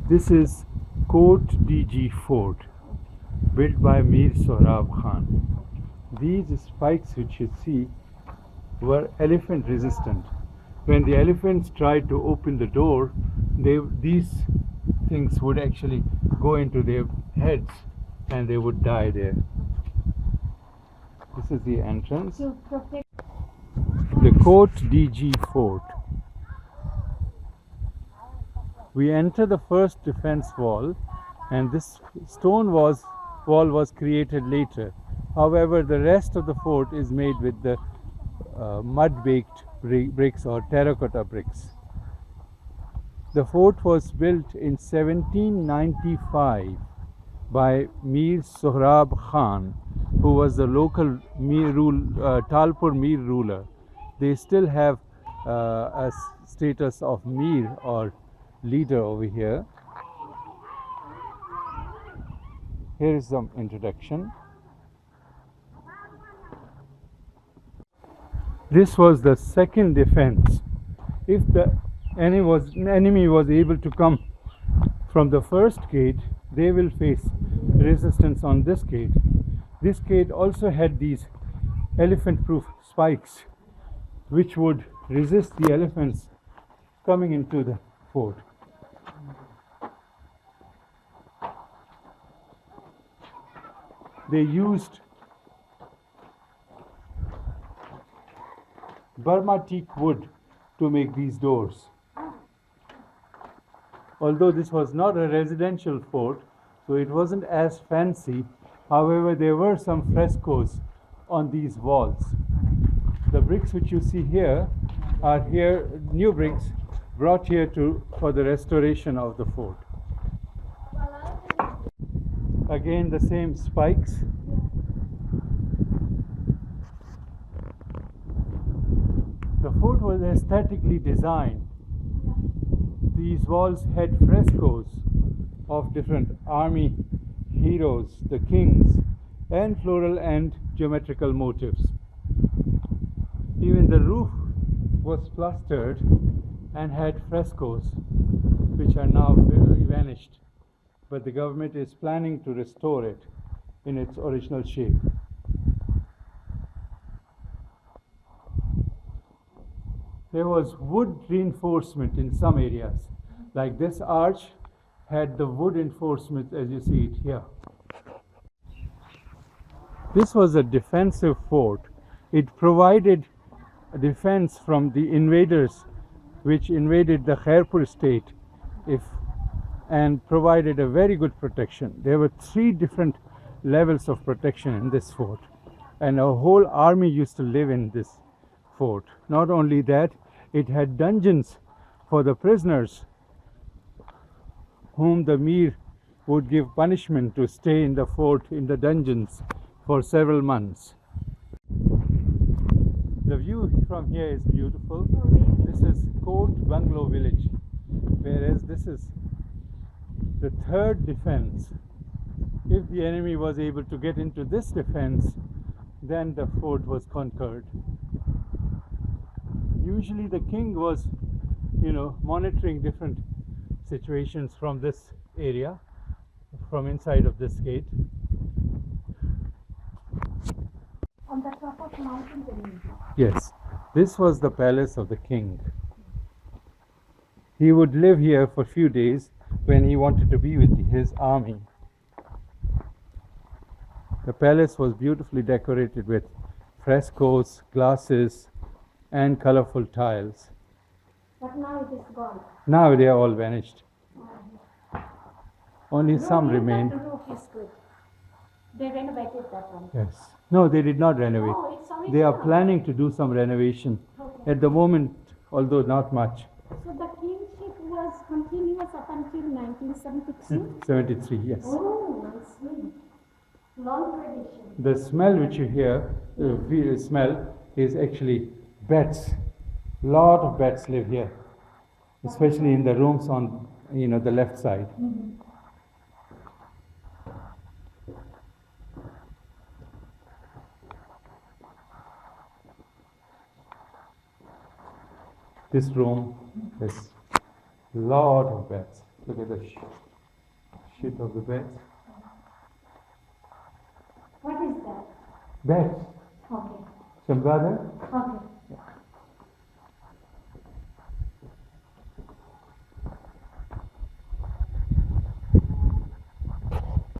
This is Kot DG Fort, built by Mir Sohrab Khan. These spikes which you see were elephant resistant. When the elephants tried to open the door, these things would actually go into their heads and they would die there. This is the entrance. The Kot DG Fort. We enter the first defense wall, and this stone wall was created later. However, the rest of the fort is made with the mud-baked bricks or terracotta bricks. The fort was built in 1795 by Mir Sohrab Khan, who was the local Talpur Mir ruler. They still have a status of Mir or leader over here. Here is some introduction. This was the second defense. If the enemy was able to come from the first gate, they will face resistance on this gate. This gate also had these elephant-proof spikes which would resist the elephants coming into the fort. They used Burma teak wood to make these doors. Although this was not a residential fort, so it wasn't as fancy. However, there were some frescoes on these walls. The bricks which you see here are new bricks brought here for the restoration of the fort. Again, the same spikes. The fort was aesthetically designed. These walls had frescoes of different army heroes, the kings, and floral and geometrical motifs. Even the roof was plastered and had frescoes which are now vanished, but the government is planning to restore it in its original shape. There was wood reinforcement in some areas, like this arch had the wood reinforcement as you see it here. This was a defensive fort. It provided a defense from the invaders which invaded the Khairpur state and provided a very good protection. There were 3 different levels of protection in this fort, and a whole army used to live in this fort. Not only that, it had dungeons for the prisoners whom the Mir would give punishment to stay in the fort in the dungeons for several months. The view from here is beautiful. This is Kot Bungalow village, whereas this is the third defense. If the enemy was able to get into this defense, then the fort was conquered. Usually the king was, monitoring different situations from this area, from inside of this gate. On the top of mountain range. Yes, this was the palace of the king. He would live here for a few days when he wanted to be with his army. The palace was beautifully decorated with frescoes, glasses, and colorful tiles. But now it is gone. Now they are all vanished. Only some remain. The roof is good. They renovated that one. Yes. No, they did not renovate. Oh, it's original. They are planning to do some renovation. Okay. At the moment, although not much. So the kingship was continuous up until 1973? 73, yes. Oh, I see. Long tradition. The smell which you hear, smell, is actually bats. Lot of bats live here, especially in the rooms on the left side. Mm-hmm. This room has lot of bats. Look at the sheet of the beds. What is that? Beds. Okay. Chamgadan. Okay.